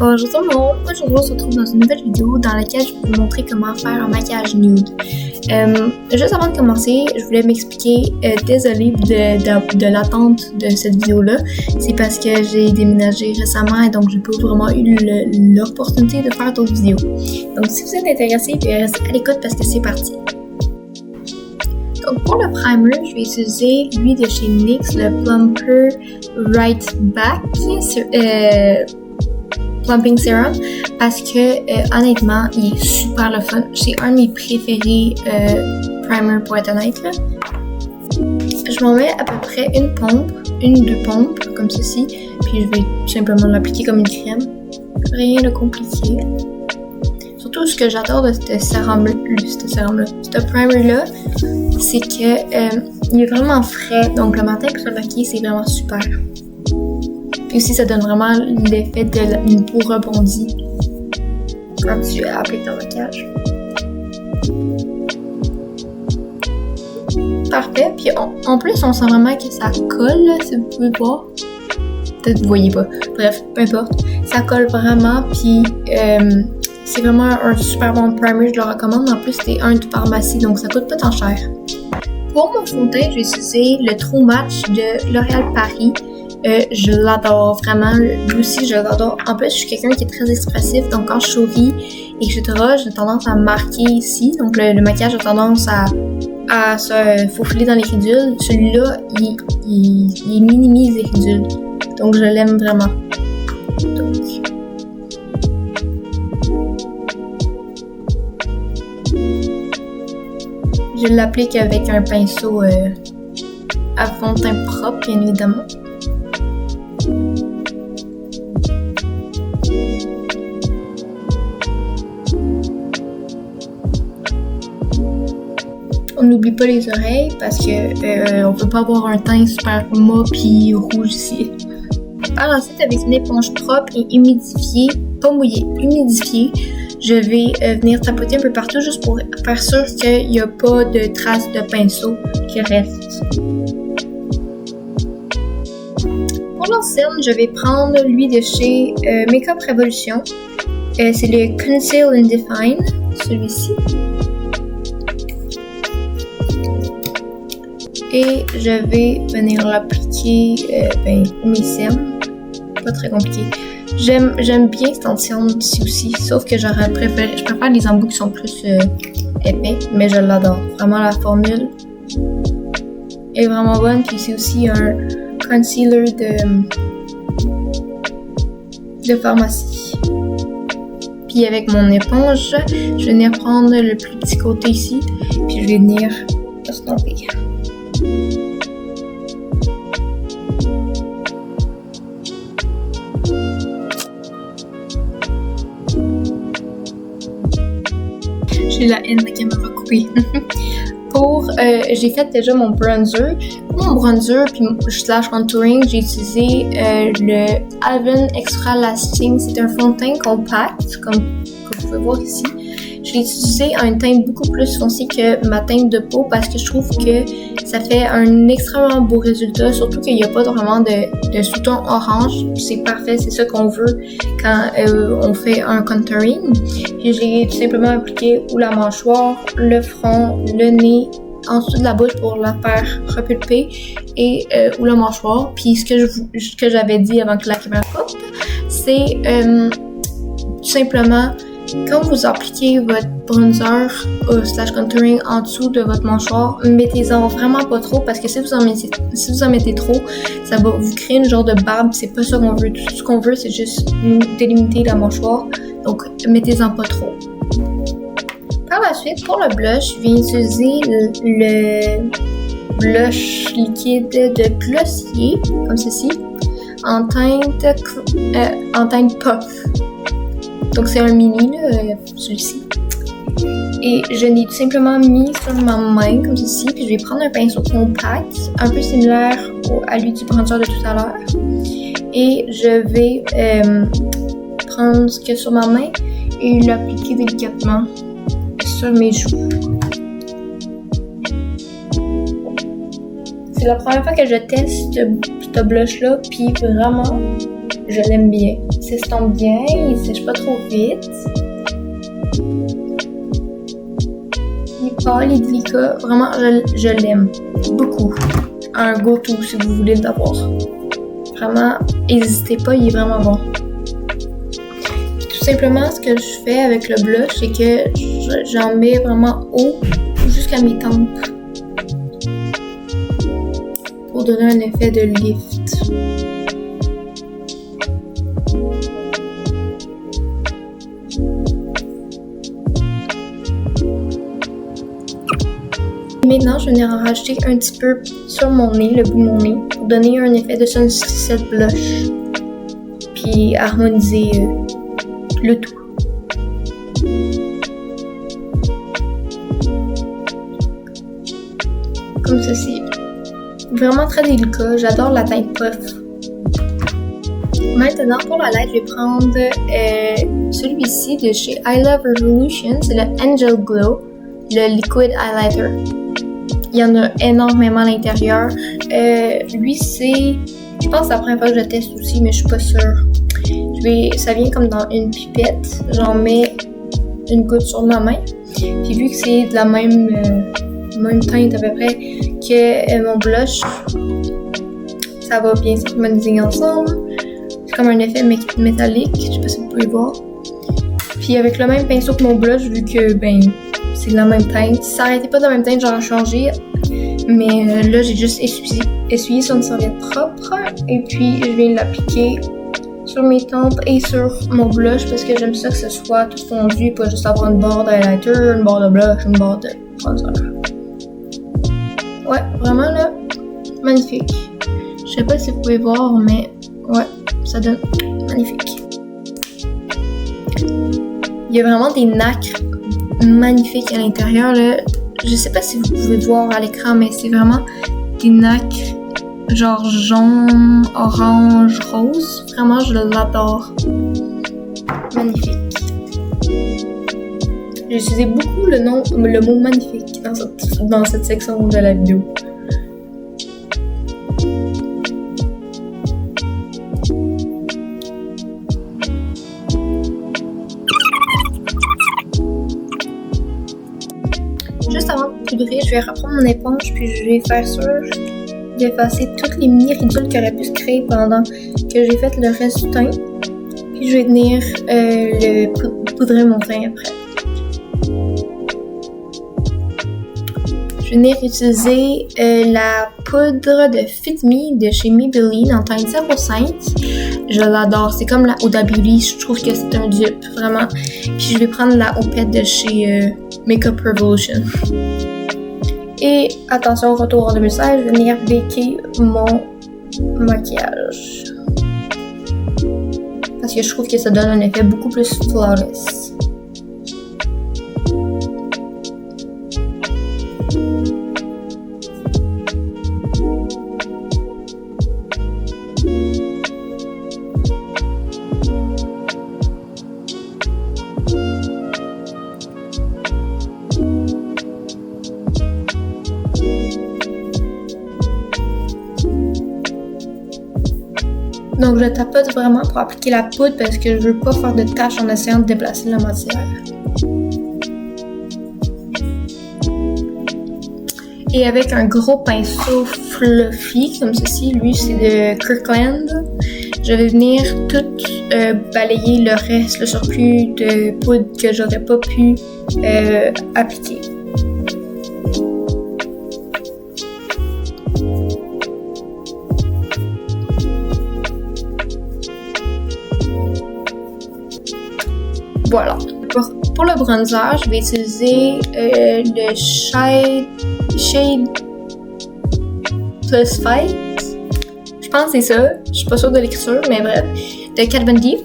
Bonjour tout le monde, aujourd'hui on se retrouve dans une nouvelle vidéo dans laquelle je vais vous montrer comment faire un maquillage nude. Juste avant de commencer, je voulais m'expliquer, désolée de l'attente de cette vidéo-là, c'est parce que j'ai déménagé récemment et donc j'ai pas vraiment eu l'opportunité de faire d'autres vidéos. Donc si vous êtes intéressé, restez à l'écoute parce que c'est parti. Donc pour le primer, je vais utiliser lui de chez NYX, le Plumper Right Back Plumping Serum parce que honnêtement, il est super le fun. C'est un de mes préférés primer pour être honnête. Là. Je m'en mets à peu près une ou deux pompes comme ceci, puis je vais tout simplement l'appliquer comme une crème. Rien de compliqué. Surtout ce que j'adore de ce primer-là, c'est que il est vraiment frais, donc le matin pour se maquiller, c'est vraiment super. Puis aussi, ça donne vraiment l'effet d'une peau rebondie quand tu appliques ton maquillage. Parfait. Puis en plus, on sent vraiment que ça colle, là, si vous pouvez voir. Peut-être que vous voyez pas. Bref, peu importe. Ça colle vraiment, puis c'est vraiment un super bon primer, je le recommande. En plus, c'est un de pharmacie, donc ça coûte pas tant cher. Pour mon fond de teint, je vais utiliser le True Match de L'Oréal Paris. Je l'adore vraiment, lui aussi je l'adore. En plus, je suis quelqu'un qui est très expressif, donc quand je souris, etc., j'ai tendance à marquer ici. Donc le maquillage a tendance à se faufiler dans les ridules. Celui-là, il minimise les ridules. Donc je l'aime vraiment. Donc. Je l'applique avec un pinceau à fond de teint propre, bien évidemment. On n'oublie pas les oreilles parce que on peut pas avoir un teint super mat pis rouge ici. Par la suite, avec une éponge propre et humidifiée, pas mouillée, humidifiée, je vais venir tapoter un peu partout juste pour faire sûr qu'il n'y a pas de traces de pinceau qui restent. Pour l'ancienne, je vais prendre lui de chez Makeup Revolution. C'est le Conceal and Define, celui-ci. Et je vais venir l'appliquer au mes cernes. Pas très compliqué. J'aime bien cette anti-cerne-ci aussi, sauf que je préfère les embouts qui sont plus épais, mais je l'adore. Vraiment, la formule est vraiment bonne. Puis c'est aussi un concealer de pharmacie. Puis avec mon éponge, je vais venir prendre le plus petit côté ici, puis je vais venir estomper. J'ai la haine de la caméra coupée. J'ai fait déjà mon bronzer. Pour mon bronzer puis slash contouring, j'ai utilisé le Alvin Extra Lasting. C'est un fond de teint compact, comme vous pouvez voir ici. Je l'ai utilisé à un teint beaucoup plus foncé que ma teinte de peau parce que je trouve que ça fait un extrêmement beau résultat, surtout qu'il n'y a pas vraiment de sous-ton orange. C'est parfait, c'est ça qu'on veut quand on fait un contouring. Puis j'ai tout simplement appliqué ou la mâchoire, le front, le nez, en dessous de la bouche pour la faire repulper et ou la mâchoire. Puis ce que j'avais dit avant que la caméra coupe, c'est tout simplement quand vous appliquez votre bronzer slash contouring en dessous de votre mâchoire, mettez-en vraiment pas trop parce que si vous en mettez trop, ça va vous créer une genre de barbe. C'est pas ça qu'on veut. Tout ce qu'on veut, c'est juste délimiter la mâchoire. Donc, mettez-en pas trop. Par la suite, pour le blush, je vais utiliser le blush liquide de Glossier, comme ceci, en teinte puff. Donc c'est un mini, celui-ci. Et je l'ai tout simplement mis sur ma main, comme ceci. Puis je vais prendre un pinceau compact, un peu similaire à lui du bronzer de tout à l'heure. Et je vais prendre ce qu'il y a sur ma main et l'appliquer délicatement sur mes joues. C'est la première fois que je teste ce blush-là, puis vraiment, Je l'aime bien. Il s'estompe bien, il sèche pas trop vite. Il est pâle, il est délicat. Vraiment, je l'aime beaucoup. Un go-to si vous voulez l'avoir. Vraiment, n'hésitez pas, il est vraiment bon. Tout simplement, ce que je fais avec le blush, c'est que j'en mets vraiment haut jusqu'à mes tempes pour donner un effet de lift. Maintenant, je vais en rajouter un petit peu sur mon nez, le bout de mon nez, pour donner un effet de sunset blush, puis harmoniser le tout. Comme ceci. Vraiment très délicat, j'adore la teinte puff. Maintenant, pour la light, je vais prendre celui-ci de chez I Love Revolution, c'est le Angel Glow, le Liquid Highlighter. Il y en a énormément à l'intérieur. Lui, c'est... Je pense que c'est la première fois que je le teste aussi, mais je suis pas sûre. Ça vient comme dans une pipette. J'en mets une goutte sur ma main. Puis vu que c'est de la même teinte à peu près que mon blush, ça va bien s'harmoniser ensemble. C'est comme un effet métallique. Je sais pas si vous pouvez voir. Puis avec le même pinceau que mon blush, vu que c'est de la même teinte. Si ça n'arrêtait pas de la même teinte, j'aurais changé. Mais là, j'ai juste essuyé sur une serviette propre. Et puis, je viens de l'appliquer sur mes tempes et sur mon blush parce que j'aime ça que ce soit tout fondu et pas juste avoir une barre d'highlighter, une barre de blush, une barre de bronzer. Ouais, vraiment là, magnifique. Je sais pas si vous pouvez voir, mais ouais, ça donne magnifique. Il y a vraiment des nacres magnifiques à l'intérieur là. Je sais pas si vous pouvez voir à l'écran, mais c'est vraiment des nacres genre jaune, orange, rose. Vraiment, je l'adore. Magnifique. J'ai utilisé beaucoup le mot magnifique dans cette section de la vidéo. Juste avant de poudrer, je vais reprendre mon éponge puis je vais faire sûr d'effacer toutes les mini ridules qui auraient pu se créer pendant que j'ai fait le reste du teint. Puis je vais venir poudrer mon teint après. Je vais venir utiliser la poudre de Fit Me de chez Maybelline en teinte 05. Je l'adore, c'est comme la Huda Beauty, je trouve que c'est un dupe, vraiment. Puis je vais prendre la houppette de chez Makeup Revolution. Et attention, retour en 2016, je vais venir baker mon maquillage. Parce que je trouve que ça donne un effet beaucoup plus flawless. Donc je tapote vraiment pour appliquer la poudre parce que je veux pas faire de taches en essayant de déplacer la matière. Et avec un gros pinceau fluffy comme ceci, lui c'est de Kirkland, je vais venir tout balayer le reste, le surplus de poudre que j'aurais pas pu appliquer. Voilà. Pour le bronzer, je vais utiliser le Shade Plus Fight. Je pense que c'est ça. Je suis pas sûre de l'écriture, mais bref. De Kat Von D.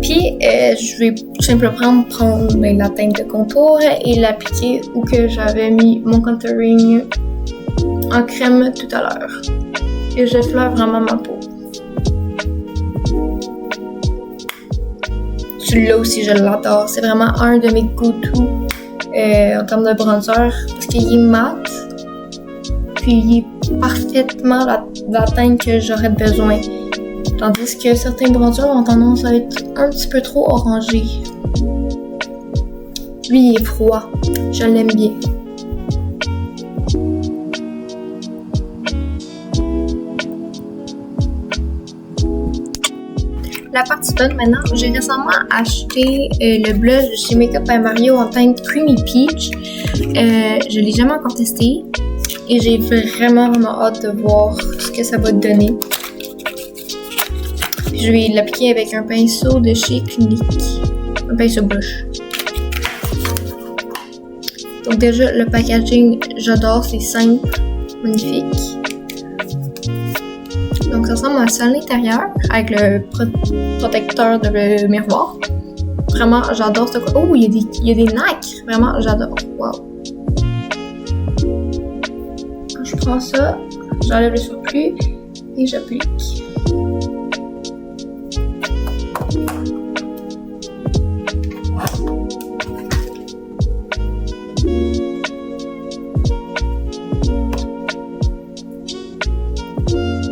Puis, je vais tout simplement prendre la teinte de contour et l'appliquer où que j'avais mis mon contouring en crème tout à l'heure. Et j'effleure vraiment ma peau. Celui-là aussi, je l'adore. C'est vraiment un de mes go-to en termes de bronzer parce qu'il est mat. Puis il est parfaitement la teinte que j'aurais besoin Tandis que certains bronzers ont tendance à être un petit peu trop orangés. Lui, il est froid. Je l'aime bien. La partie bonne maintenant, j'ai récemment acheté le blush de chez Makeup by Mario en teinte Creamy Peach. Je l'ai jamais encore testé et j'ai vraiment hâte de voir ce que ça va donner. Puis je vais l'appliquer avec un pinceau de chez Clinique, un pinceau blush. Donc déjà le packaging, j'adore, c'est simple, magnifique. Donc ça ressemble à ça à l'intérieur avec le protecteur de miroir. Vraiment, j'adore ce quoi. Oh, il y a des nacres. Vraiment, j'adore. Wow. Quand je prends ça, j'enlève le surplus et j'applique.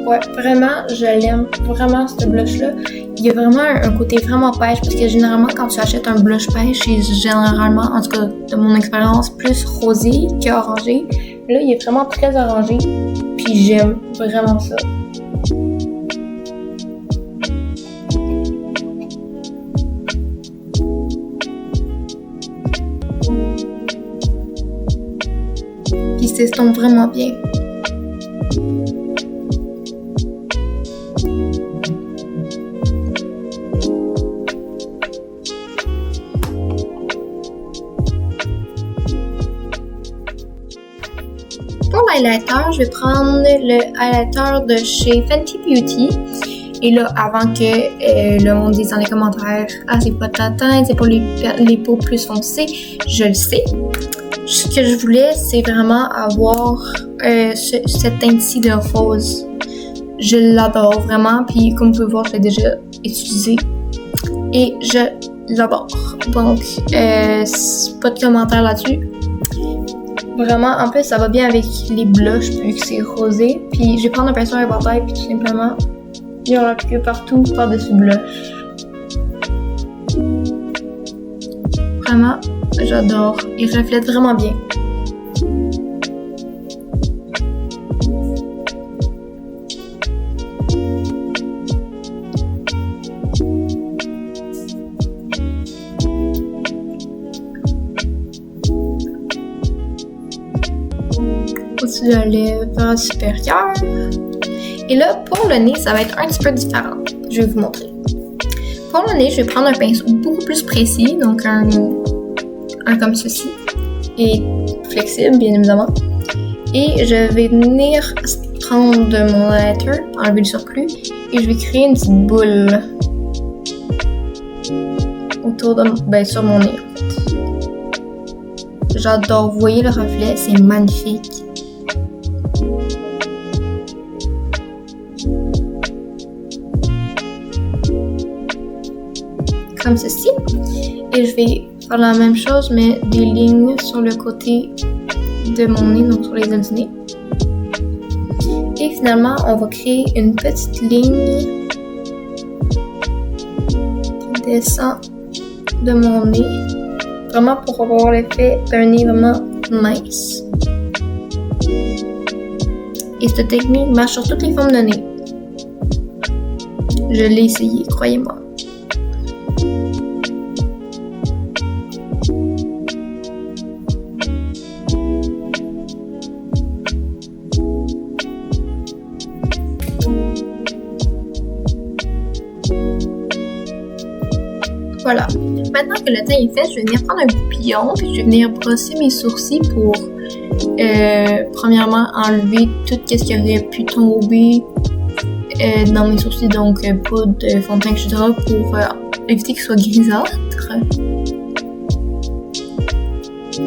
Ouais, vraiment, je l'aime. Vraiment, ce blush-là. Il y a vraiment un côté vraiment pêche parce que généralement, quand tu achètes un blush pêche, c'est généralement, en tout cas de mon expérience, plus rosé qu'orangé. Là, il est vraiment très orangé. Puis j'aime vraiment ça. Puis il s'estompe vraiment bien. Pour l'highlighter, je vais prendre le highlighter de chez Fenty Beauty. Et là, avant que le monde dise dans les commentaires « Ah, c'est pas ta teinte, c'est pour les peaux plus foncées », je le sais. Ce que je voulais, c'est vraiment avoir cette teinte-ci de rose. Je l'adore vraiment, puis comme vous pouvez voir, je l'ai déjà utilisé. Et je l'adore. Donc, pas de commentaires là-dessus. Vraiment, en plus, ça va bien avec les blushs vu que c'est rosé. Puis, je vais prendre un pinceau à bataille puis tout simplement, je vais l'appliquer partout par-dessus blush. Vraiment, j'adore. Il reflète vraiment bien. Au-dessus de la lèvre supérieure. Et là, pour le nez, ça va être un petit peu différent. Je vais vous montrer. Pour le nez, je vais prendre un pinceau beaucoup plus précis, donc un comme ceci, et flexible, bien évidemment. Et je vais venir prendre mon highlighter, enlever le surplus, et je vais créer une petite boule autour de, sur mon nez, en fait. J'adore, vous voyez le reflet, c'est magnifique. Comme ceci. Et je vais faire la même chose, mais des lignes sur le côté de mon nez, donc sur les ailes du nez. Et finalement, on va créer une petite ligne qui descend de mon nez, vraiment pour avoir l'effet d'un nez vraiment mince. Et cette technique marche sur toutes les formes de nez. Je l'ai essayé, croyez-moi. Voilà. Maintenant que le teint est fait, je vais venir prendre un goupillon puis je vais venir brosser mes sourcils pour premièrement enlever tout ce qui aurait pu tomber dans mes sourcils, donc poudre, fond de teint, etc. pour éviter qu'ils soient grisâtres.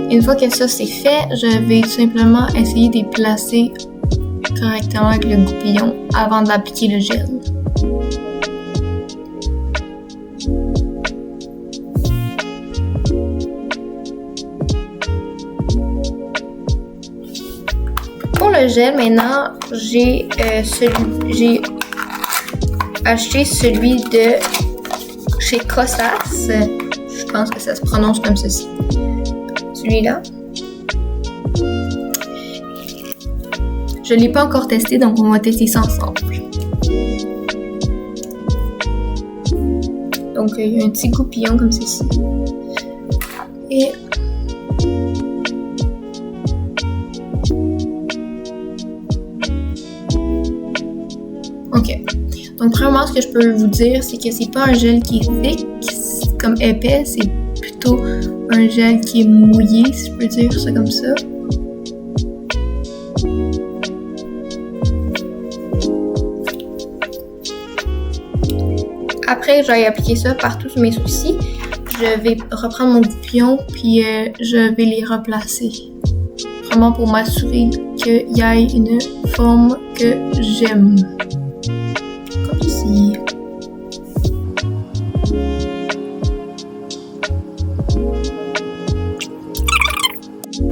Une fois que ça c'est fait, je vais tout simplement essayer de les placer correctement avec le goupillon avant d'appliquer le gel. Pour le gel, maintenant, j'ai acheté celui de chez Kosas. Je pense que ça se prononce comme ceci. Celui-là. Je ne l'ai pas encore testé, donc on va tester ça ensemble. Donc, il y a un petit goupillon comme ceci. Et ok. Donc, premièrement, ce que je peux vous dire, c'est que c'est pas un gel qui est thick, comme épais, c'est plutôt un gel qui est mouillé, si je peux dire ça comme ça. Après, je vais appliquer ça partout sur mes sourcils. Je vais reprendre mon goupillon, puis je vais les replacer. Vraiment pour m'assurer qu'il y ait une forme que j'aime. Comme ici.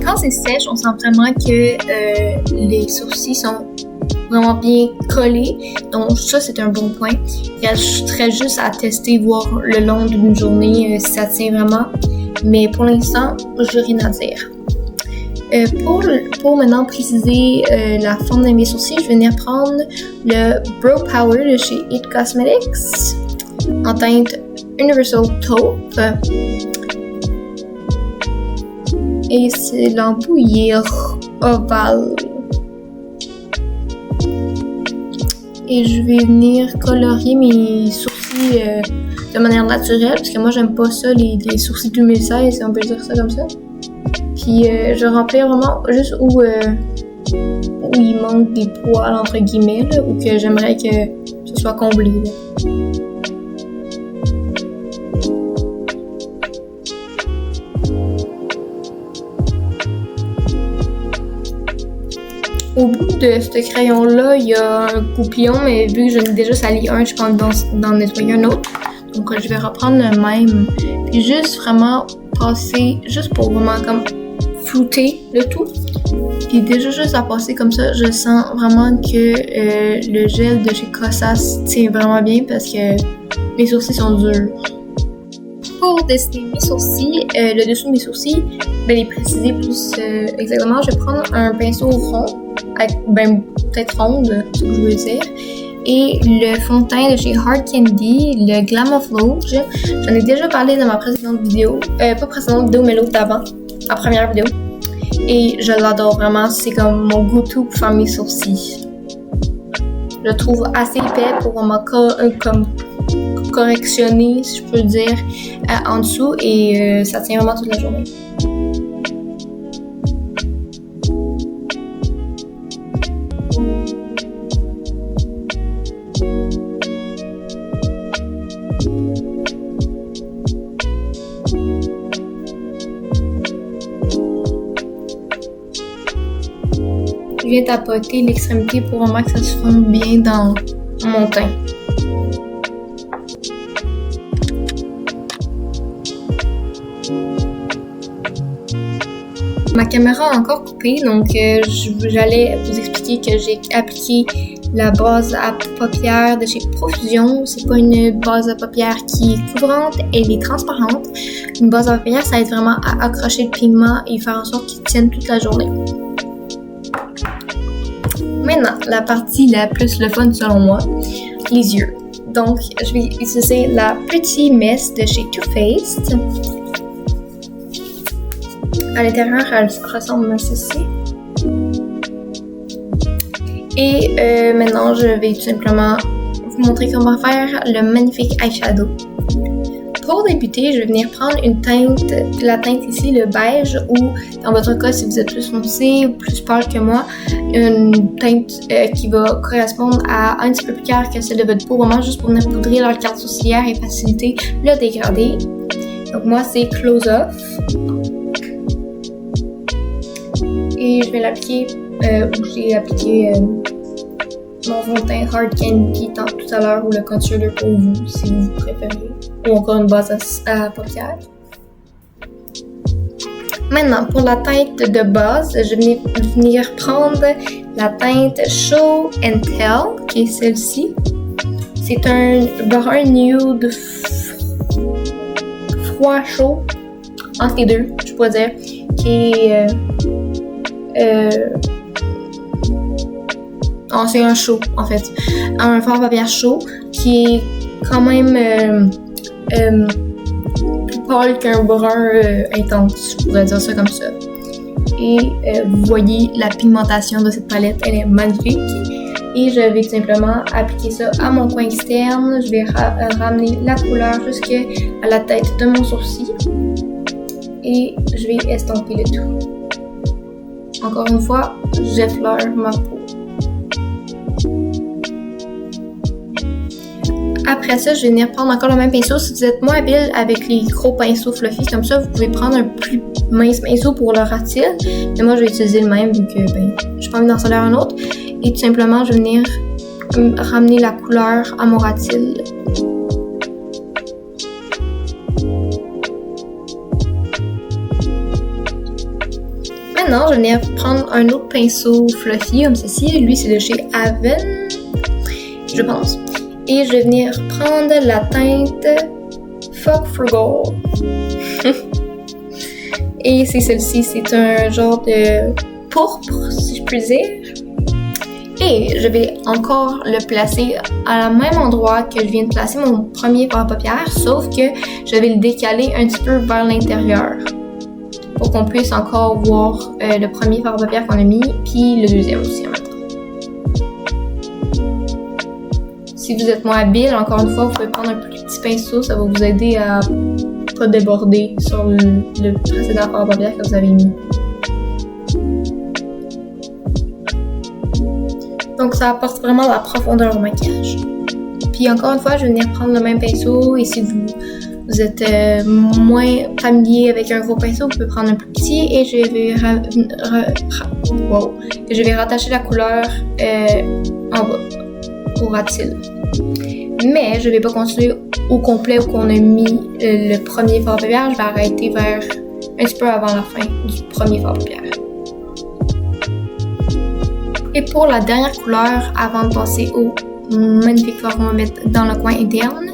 Quand c'est sèche, on sent vraiment que les sourcils sont vraiment bien collés. Donc ça, c'est un bon point. Il resterait juste à tester, voir le long d'une journée si ça tient vraiment. Mais pour l'instant, je n'ai rien à dire. Pour maintenant préciser la forme de mes sourcils, je vais venir prendre le Brow Power de chez It Cosmetics en teinte Universal Taupe. Et l'embout est ovale. Et je vais venir colorier mes sourcils de manière naturelle, parce que moi j'aime pas ça, les sourcils 2016, si on peut dire ça comme ça. Puis je remplis vraiment juste où il manque des poils entre guillemets, là, ou que j'aimerais que ce soit comblé. Là. Au bout de ce crayon-là, il y a un goupillon, mais vu que j'en ai déjà sali un, je pense d'en nettoyer un autre. Donc je vais reprendre le même, puis juste vraiment passer, juste pour vraiment comme flouter le tout. Puis déjà juste à passer comme ça, je sens vraiment que le gel de chez Kosas tient vraiment bien parce que mes sourcils sont durs. Pour dessiner mes sourcils, le dessous de mes sourcils, les préciser plus exactement, je vais prendre un pinceau rond, peut-être ronde, c'est ce que je veux dire, et le fond de teint de chez Hard Candy, le Glam of Rouge. J'en ai déjà parlé dans ma précédente vidéo, pas précédente vidéo, mais l'autre d'avant, la première vidéo. Et je l'adore vraiment, c'est comme mon go-to pour faire mes sourcils. Je le trouve assez épais pour vraiment comme correctionner, si je peux dire, en dessous, et ça tient vraiment toute la journée. Je viens tapoter l'extrémité pour vraiment que ça se fonde bien dans mon teint. Ma caméra a encore coupé, donc j'allais vous expliquer que j'ai appliqué la base à paupières de chez Profusion. C'est pas une base à paupières qui est couvrante, elle est transparente. Une base à paupières, ça aide vraiment à accrocher le pigment et faire en sorte qu'il tienne toute la journée. Maintenant, la partie la plus le fun selon moi, les yeux. Donc, je vais utiliser la Pretty Mess de chez Too Faced. À l'intérieur, elle ressemble à ceci. Et maintenant, je vais tout simplement vous montrer comment faire le magnifique eyeshadow. Pour débuter, je vais venir prendre une teinte, la teinte ici, le beige, ou dans votre cas, si vous êtes plus foncé ou plus pâle que moi, une teinte qui va correspondre à un petit peu plus clair que celle de votre peau, vraiment juste pour venir poudrer leur carte sourcilière et faciliter le dégradé. Donc moi, c'est Close Off. Et je vais l'appliquer où j'ai appliqué mon fond de teint Hard Candy tout à l'heure, ou le concealer pour vous, si vous préférez, ou encore une base à paupières. Maintenant, pour la teinte de base, je vais venir prendre la teinte Show and Tell, qui est celle-ci. C'est un brun nude froid chaud, entre les deux, je pourrais dire, qui est c'est un chaud en fait, un fard à paupières chaud qui est quand même plus pâle qu'un brun intense, je pourrais dire ça comme ça. Et vous voyez la pigmentation de cette palette, elle est magnifique. Et je vais tout simplement appliquer ça à mon coin externe. Je vais ramener la couleur jusqu'à la tête de mon sourcil. Et je vais estomper le tout. Encore une fois, j'effleure ma peau. Après ça, je vais venir prendre encore le même pinceau. Si vous êtes moins habile avec les gros pinceaux fluffy comme ça, vous pouvez prendre un plus mince pinceau pour le ratil. Mais moi, je vais utiliser le même vu que je n'ai pas envie d'en salir un autre. Et tout simplement, je vais venir ramener la couleur à mon ratil. Maintenant, je vais venir prendre un autre pinceau fluffy comme ceci. Lui, c'est de chez Avon, je pense. Et je vais venir prendre la teinte Fuck Frugal. Et c'est celle-ci, c'est un genre de pourpre, si je puis dire. Et je vais encore le placer à le même endroit que je viens de placer mon premier fard à paupières, sauf que je vais le décaler un petit peu vers l'intérieur pour qu'on puisse encore voir le premier fard à paupières qu'on a mis, puis le deuxième aussi en même temps. Si vous êtes moins habile, encore une fois, vous pouvez prendre un plus petit pinceau, ça va vous aider à pas déborder sur le précédent fard à paupières que vous avez mis. Donc ça apporte vraiment de la profondeur au maquillage. Puis encore une fois, je vais venir prendre le même pinceau et si vous êtes moins familier avec un gros pinceau, vous pouvez prendre un plus petit et je vais rattacher la couleur en bas au ratil. Mais je vais pas continuer au complet où on a mis le premier fard à paupières, je vais arrêter vers un petit peu avant la fin du premier fard à paupières. Et pour la dernière couleur, avant de passer au magnifique fard qu'on va mettre dans le coin interne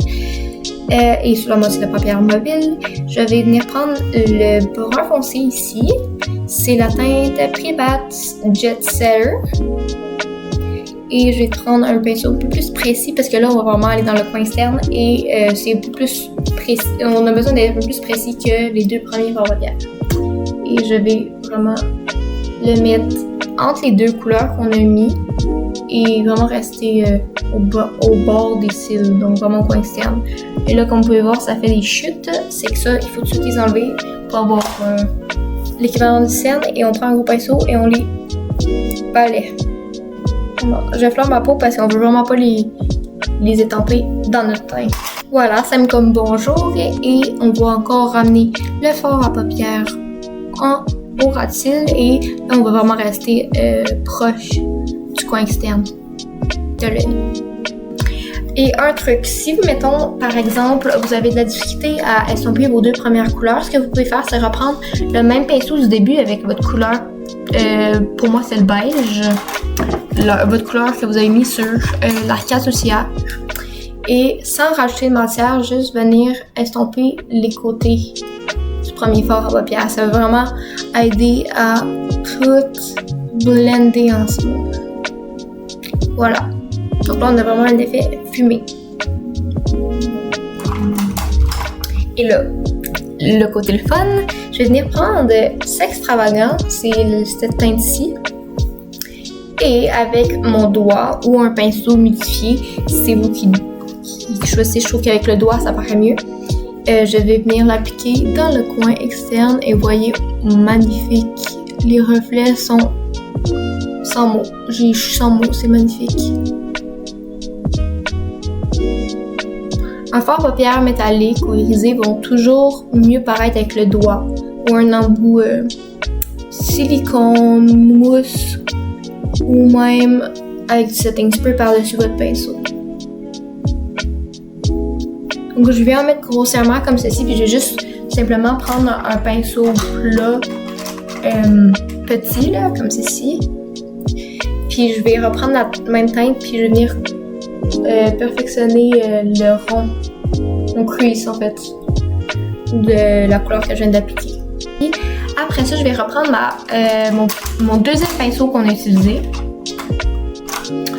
et sur la moitié de la paupière mobile, je vais venir prendre le brun foncé ici. C'est la teinte Privat Jet Setter. Et je vais prendre un pinceau un peu plus précis parce que là, on va vraiment aller dans le coin externe et c'est un peu plus précis. On a besoin d'être un peu plus précis que les deux premiers fards à paupières. Et je vais vraiment le mettre entre les deux couleurs qu'on a mis et vraiment rester au bord des cils, donc vraiment au coin externe. Et là, comme vous pouvez voir, ça fait des chutes. C'est que ça, il faut tout de suite les enlever pour avoir l'équivalent du cerne. Et on prend un gros pinceau et on les balaie. J'effleure ma peau parce qu'on veut vraiment pas les étamper dans notre teint. Voilà, ça me comme bonjour et on va encore ramener le fard à paupières au ratil et là, on va vraiment rester proche du coin externe de l'œil. Et un truc, si vous mettons par exemple, vous avez de la difficulté à estomper vos deux premières couleurs, ce que vous pouvez faire, c'est reprendre le même pinceau du début avec votre couleur. Pour moi, c'est le beige. Votre couleur que vous avez mis sur l'arcade sourcilière. Et sans rajouter de matière, juste venir estomper les côtés du premier fard à paupières. Ça va vraiment aider à tout blender ensemble. Voilà. Donc là, on a vraiment un effet fumé. Et là, le côté le fun, je vais venir prendre C'est Extravagant, c'est cette teinte-ci. Et avec mon doigt ou un pinceau humidifié, c'est vous qui choisissez. Je trouve qu'avec le doigt, ça paraît mieux. Je vais venir l'appliquer dans le coin externe et voyez, magnifique. Les reflets sont sans mots. Je suis sans mots, c'est magnifique. Un fard à paupières métallique ou irisé vont toujours mieux paraître avec le doigt ou un embout silicone, mousse ou même avec du setting spray par-dessus votre pinceau. Donc je vais en mettre grossièrement comme ceci, puis je vais juste simplement prendre un pinceau plat petit là, comme ceci. Puis je vais reprendre la même teinte, puis je vais venir perfectionner le rond, mon crease en fait, de la couleur que je viens d'appliquer. Après ça, je vais reprendre mon deuxième pinceau qu'on a utilisé.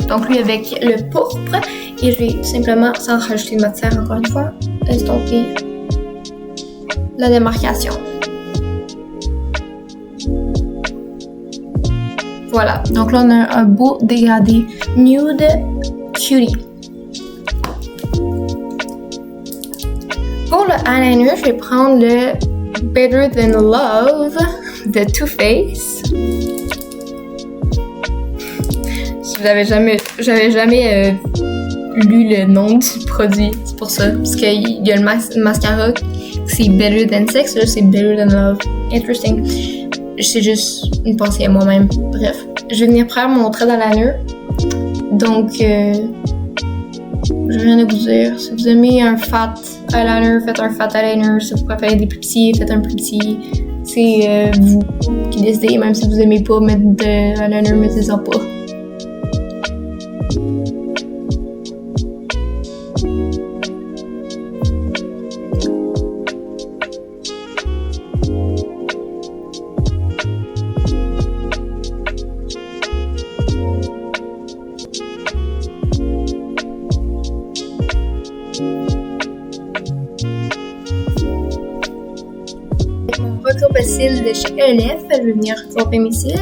Donc lui avec le pourpre. Et je vais tout simplement, sans rajouter de matière encore une fois, estomper la démarcation. Voilà, donc là on a un beau dégradé Nude Cutie. Pour le eyeliner, je vais prendre le Better Than Love de Too Faced. Si vous avez jamais lu le nom du produit, c'est pour ça. Parce qu'il y a le mascara, c'est Better Than Sex, là c'est Better Than Love. Interesting. C'est juste une pensée à moi-même. Bref, je vais venir faire mon trait d'eyeliner. Donc, je viens de vous dire, si vous aimez un fat eyeliner, faites un fat eyeliner. Si vous préférez des plus petits, faites un plus petit. C'est vous qui décidez, même si vous aimez pas mettre de eyeliner, mettez-en pas. Recoupe cils de chez ELF, je vais venir recouper mes cils.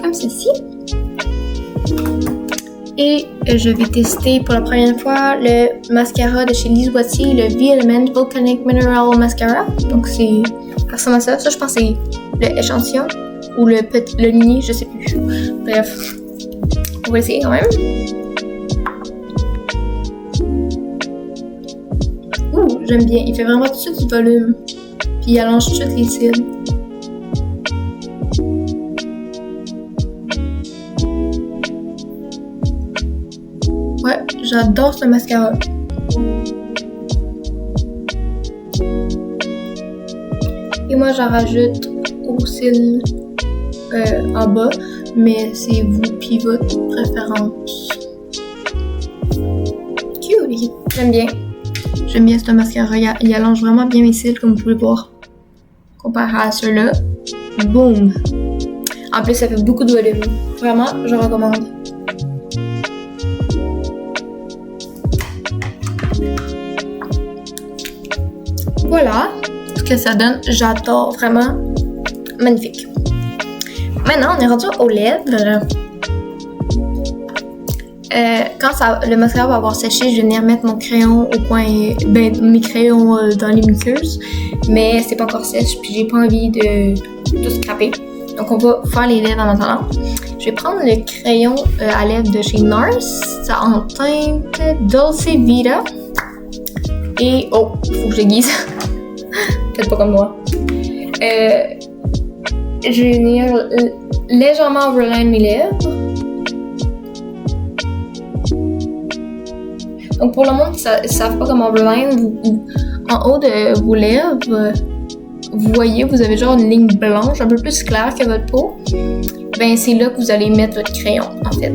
Comme ceci. Et je vais tester pour la première fois le mascara de chez Lise Boissier, le V-Element Volcanic Mineral Mascara. Donc ça ressemble à ça. Ça, je pense que c'est le échantillon. Ou le mini, je sais plus. Bref, on va essayer quand même. Ouh, j'aime bien. Il fait vraiment tout de suite du volume. Puis il allonge tout de suite les cils. Ouais, j'adore ce mascara. Et moi, j'en rajoute aux cils. En bas, mais c'est vous puis votre préférence. Cute! J'aime bien ce mascara. Il allonge vraiment bien mes cils, comme vous pouvez voir. Comparé à ceux-là. Boom! En plus, ça fait beaucoup de volume. Vraiment, je recommande. Voilà ce que ça donne. J'adore vraiment. Magnifique. Maintenant, on est rendu aux lèvres. Quand le mascara va avoir séché, je vais venir mettre mon crayon au coin, mes crayons dans les muqueuses. Mais c'est pas encore sèche, puis j'ai pas envie de tout scraper. Donc on va faire les lèvres en attendant. Je vais prendre le crayon à lèvres de chez NARS. Ça en teinte Dolce Vita. Et oh, il faut que je l'aiguise. Faites pas comme moi. Je vais venir légèrement overline mes lèvres. Donc pour le monde qui ne savent pas comment overline, en haut de vos lèvres, vous voyez, vous avez genre une ligne blanche un peu plus claire que votre peau. Ben c'est là que vous allez mettre votre crayon en fait.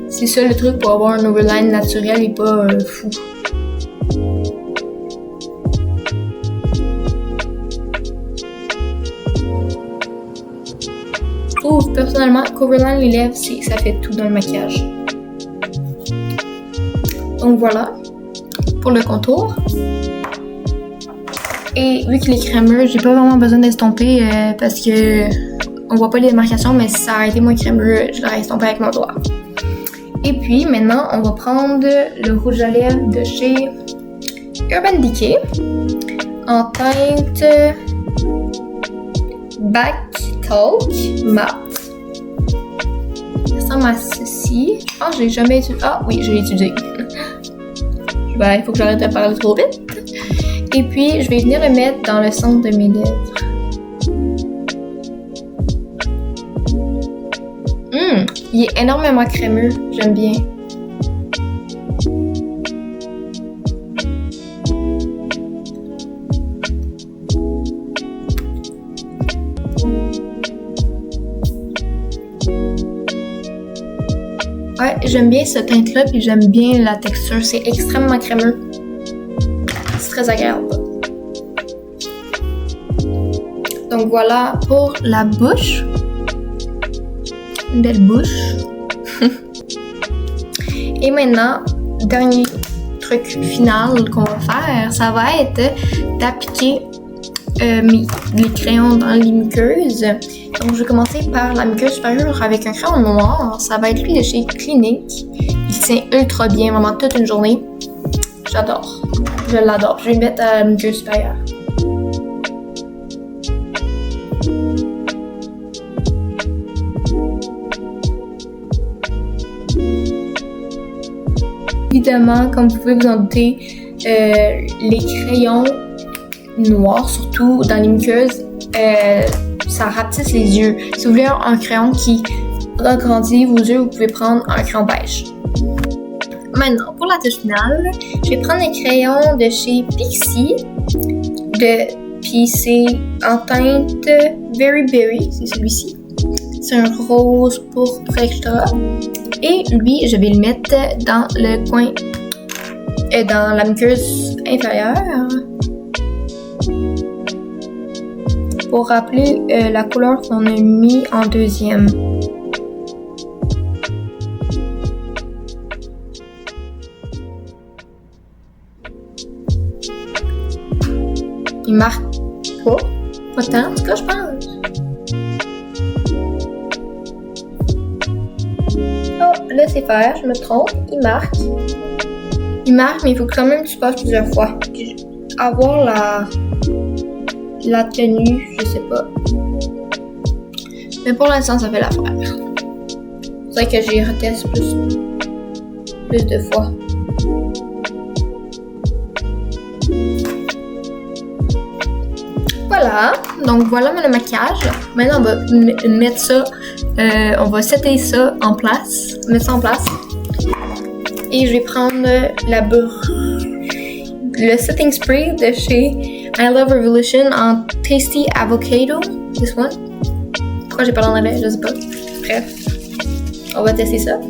C'est ça le truc pour avoir un overline naturel et pas fou. Je trouve personnellement qu'overline les lèvres, ça fait tout dans le maquillage. Donc voilà pour le contour. Et vu qu'il est crémeux, j'ai pas vraiment besoin d'estomper parce que on voit pas les démarcations, mais si ça aurait été moins crémeux, je l'aurais estompé avec mon doigt. Et puis maintenant, on va prendre le rouge à lèvres de chez Urban Decay en teinte Back Talk Matte. Ça ressemble à ceci. Je pense que je l'ai jamais utilisé. Ah oui, je l'ai utilisé. Il faut que j'arrête de parler trop vite. Et puis, je vais venir le mettre dans le centre de mes lèvres. Il est énormément crémeux. J'aime bien. Ouais, j'aime bien ce teinte-là, puis j'aime bien la texture. C'est extrêmement crémeux. C'est très agréable. Donc voilà pour la bouche. Une belle bouche. Et maintenant, dernier truc final qu'on va faire, ça va être d'appliquer les crayons dans les muqueuses. Donc je vais commencer par la muqueuse supérieure avec un crayon noir. Ça va être lui de chez Clinique. Il tient ultra bien, vraiment toute une journée. J'adore. Je l'adore. Je vais mettre à la muqueuse supérieure. Évidemment, comme vous pouvez vous en douter, les crayons noirs, surtout dans les muqueuses, ça rapetisse les yeux. Si vous voulez un crayon qui agrandit vos yeux, vous pouvez prendre un crayon beige. Maintenant, pour la touche finale, je vais prendre les crayons de chez Pixie. Puis c'est en teinte Very Berry, c'est celui-ci. C'est un rose pourpre extra. Et lui, je vais le mettre dans le coin, dans la muqueuse inférieure. Pour rappeler la couleur qu'on a mis en deuxième. Il marque pas tant, en tout cas, je pense. Oh, laissez faire, je me trompe. Il marque, mais il faut quand même que tu passes plusieurs fois. Avoir la tenue, je sais pas. Mais pour l'instant, ça fait l'affaire. C'est vrai que j'y reteste plus de fois. Voilà, donc voilà mon maquillage. Maintenant, on va mettre ça, on va setter ça en place, mettre ça en place. Et je vais prendre le setting spray de chez I Love Revolution en Tasty Avocado. This one. Pourquoi j'ai parlé en anglais, je sais pas. Bref, on va tester ça.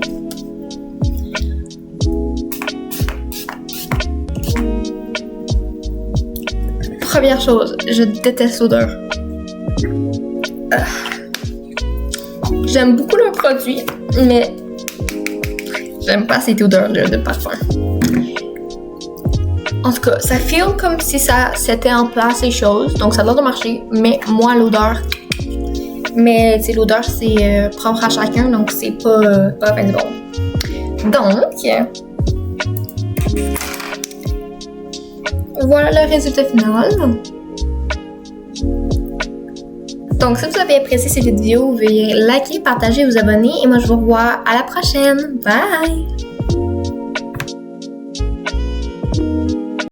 Première chose, je déteste l'odeur. J'aime beaucoup leur produit, mais j'aime pas cette odeur-là de parfum. En tout cas, ça feel comme si ça s'était en place les choses, donc ça a l'air de marcher, mais moi l'odeur. Mais tu sais, l'odeur c'est propre à chacun, donc c'est pas la fin du monde. Donc, voilà le résultat final. Donc, si vous avez apprécié cette vidéo, veuillez liker, partager, vous abonner et moi je vous revois à la prochaine. Bye!